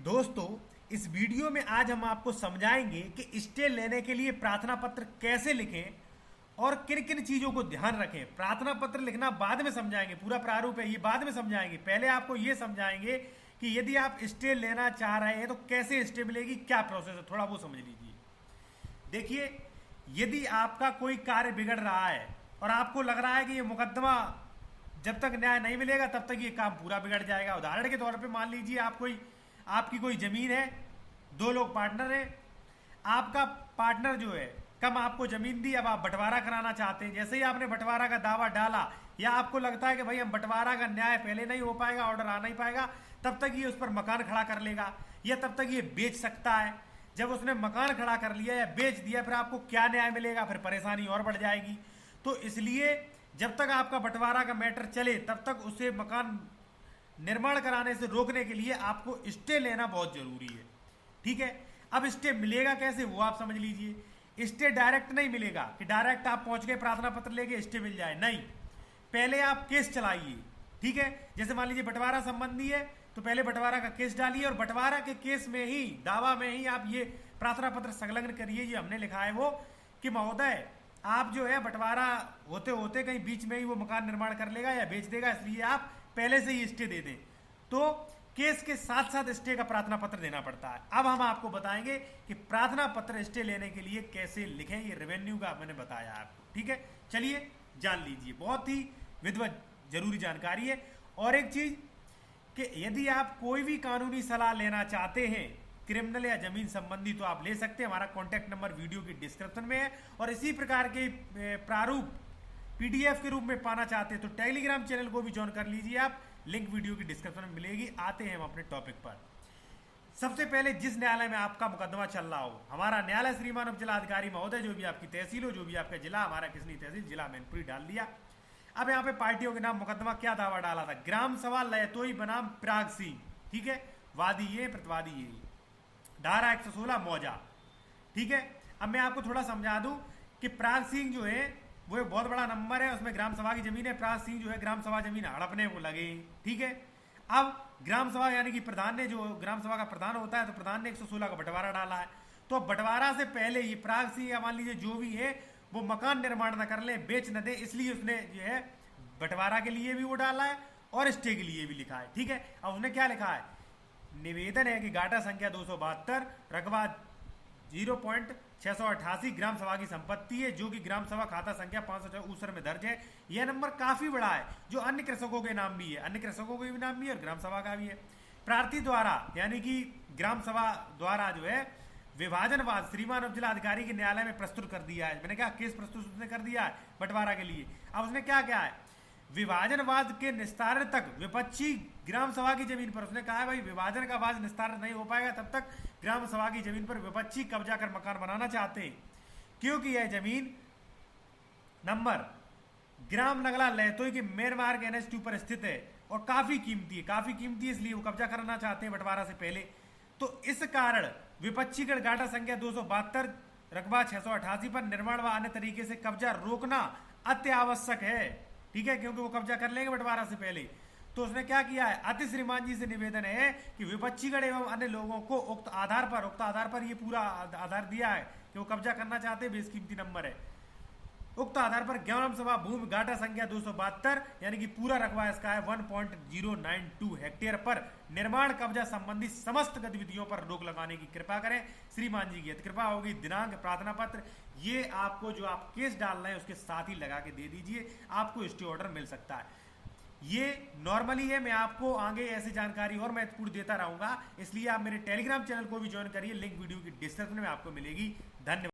दोस्तों, इस वीडियो में आज हम आपको समझाएंगे कि स्टे लेने के लिए प्रार्थना पत्र कैसे लिखें और किन किन चीजों को ध्यान रखें। प्रार्थना पत्र लिखना बाद में समझाएंगे, पूरा प्रारूप है ये बाद में समझाएंगे। पहले आपको ये समझाएंगे कि यदि आप स्टे लेना चाह रहे हैं तो कैसे स्टे मिलेगी, क्या प्रोसेस है, थोड़ा वो समझ लीजिए। देखिए, यदि आपका कोई कार्य बिगड़ रहा है और आपको लग रहा है कि ये मुकदमा जब तक न्याय नहीं मिलेगा तब तक ये काम पूरा बिगड़ जाएगा। उदाहरण के तौर पे मान लीजिए आपकी कोई जमीन है, दो लोग पार्टनर हैं, आपका पार्टनर जो है कम आपको जमीन दी, अब आप बंटवारा कराना चाहते हैं। जैसे ही आपने बंटवारा का दावा डाला या आपको लगता है कि भाई हम बंटवारा का न्याय पहले नहीं हो पाएगा, ऑर्डर आ नहीं पाएगा, तब तक ये उस पर मकान खड़ा कर लेगा या तब तक ये बेच सकता है। जब उसने मकान खड़ा कर लिया या बेच दिया, फिर आपको क्या न्याय मिलेगा, फिर परेशानी और बढ़ जाएगी। तो इसलिए जब तक आपका बंटवारा का मैटर चले तब तक उसे मकान निर्माण कराने से रोकने के लिए आपको स्टे लेना बहुत जरूरी है। ठीक है, अब स्टे मिलेगा कैसे वो आप समझ लीजिए। स्टे डायरेक्ट नहीं मिलेगा कि डायरेक्ट आप पहुंच गए प्रार्थना पत्र लेके स्टे मिल जाए, नहीं। पहले आप केस चलाइए। ठीक है, जैसे मान लीजिए बंटवारा संबंधी है तो पहले बंटवारा का केस डालिए और बंटवारा के केस में ही, दावा में ही आप ये प्रार्थना पत्र संलग्न करिए। ये हमने लिखा है वो कि महोदय आप जो है बंटवारा होते होते कहीं बीच में ही वो मकान निर्माण कर लेगा या बेच देगा, इसलिए आप पहले से ही स्टे दे दें। तो केस के साथ साथ स्टे का प्रार्थना पत्र देना पड़ता है। अब हम आपको बताएंगे कि प्रार्थना पत्र स्टे लेने के लिए कैसे लिखें। ये रेवेन्यू का मैंने बताया आपको। ठीक है, चलिए जान लीजिए, बहुत ही विधिवत जरूरी जानकारी है। और एक चीज कि यदि आप कोई भी कानूनी सलाह लेना चाहते हैं क्रिमिनल या जमीन संबंधी तो आप ले सकते हैं। हमारा कॉन्टैक्ट नंबर वीडियो की डिस्क्रिप्शन में है। और इसी प्रकार के प्रारूप पीडीएफ के रूप में पाना चाहते हैं तो टेलीग्राम चैनल को भी ज्वाइन कर लीजिए आप, लिंक वीडियो की डिस्क्रिप्शन में मिलेगी। आते हैं हम अपने टॉपिक पर। सबसे पहले जिस न्यायालय में आपका मुकदमा चल रहा हो, हमारा न्यायालय श्रीमान उप जिलाधिकारी महोदय, जो भी आपकी तहसील हो, जो भी आपका जिला, हमारा किसनी तहसील जिला मैनपुरी डाल दिया। अब यहाँ पे पार्टियों के नाम मुकदमा क्या दावा डाला था, ग्राम सभा लयतोई बनाम प्राग सिंह। ठीक है, वादी ये प्रतिवादी ये, धारा 116 मौजा। ठीक है, अब मैं आपको थोड़ा समझा दूं कि प्राग सिंह जो है वो एक बहुत बड़ा नंबर है, उसमें ग्राम सभा की जमीन है। प्राग सिंह जो है ग्राम सभा जमीन हड़पने को लगे। ठीक है, अब ग्राम सभा यानी कि प्रधान ने, जो ग्राम सभा का प्रधान होता है, तो प्रधान ने 116 का बंटवारा डाला है। तो बंटवारा से पहले ये प्राग सिंह या मान लीजिए जो भी है वो मकान निर्माण न कर ले, बेच न दे, इसलिए उसने जो है बंटवारा के लिए भी वो डाला है और स्टे के लिए भी लिखा है। ठीक है, अब उसने क्या लिखा है, निवेदन है कि गाटा संख्या 272 रकबा 0.688 ग्राम सभा की संपत्ति है, जो कि ग्राम सभा खाता संख्या 504 ऊसर में दर्ज है। यह नंबर काफी बड़ा है, जो अन्य कृषकों के नाम भी है, अन्य कृषकों के भी नाम भी है और ग्राम सभा का भी है। प्रार्थी द्वारा यानी कि ग्राम सभा द्वारा जो है विभाजनवाद श्रीमान उप जिलाधिकारी के न्यायालय में प्रस्तुत कर दिया है। मैंने कहा केस प्रस्तुत उसने कर दिया है बंटवारा के लिए। अब उसने क्या क्या है, विभाजनवाद के निस्तारण तक विपक्षी ग्राम सभा की जमीन पर, उसने कहा है भाई विभाजन का वाद निस्तारण नहीं हो पाएगा तब तक ग्राम सभा की जमीन पर विपक्षी कब्जा कर मकान बनाना चाहते हैं, क्योंकि यह जमीन नंबर ग्राम नगला लहतोई के मेन मार्ग NH2 पर स्थित है और काफी कीमती है। काफी कीमती है इसलिए वो कब्जा करना चाहते हैं बंटवारा से पहले। तो इस कारण विपक्षीगढ़ गाटा संख्या 272 रकबा 688 पर निर्माण व अन्य तरीके से कब्जा रोकना अत्यावश्यक है। ठीक है, क्योंकि वो कब्जा कर लेंगे बंटवारा से पहले। तो उसने क्या किया है, अति श्रीमान जी से निवेदन है कि विपक्षीगढ़ एवं अन्य लोगों को उक्त आधार पर ये पूरा आधार दिया है कि वो कब्जा करना चाहते हैं, बेशकीमती नंबर है। उक्त आधार पर ग्राम सभा भूमि गाटा संख्या 272 यानी कि पूरा रकबा इसका है 1.092 हेक्टेयर पर निर्माण कब्जा संबंधी समस्त गतिविधियों पर रोक लगाने की कृपा करें। श्रीमान जी की कृपा होगी। दिनांक प्रार्थना पत्र ये आपको जो आप केस डाल रहे हैं उसके साथ ही लगा के दे दीजिए, आपको स्टे ऑर्डर मिल सकता है। ये नॉर्मली है, मैं आपको आगे ऐसी जानकारी और महत्वपूर्ण देता रहूंगा, इसलिए आप मेरे टेलीग्राम चैनल को भी ज्वाइन करिए, लिंक वीडियो की डिस्क्रिप्शन में आपको मिलेगी। धन्यवाद।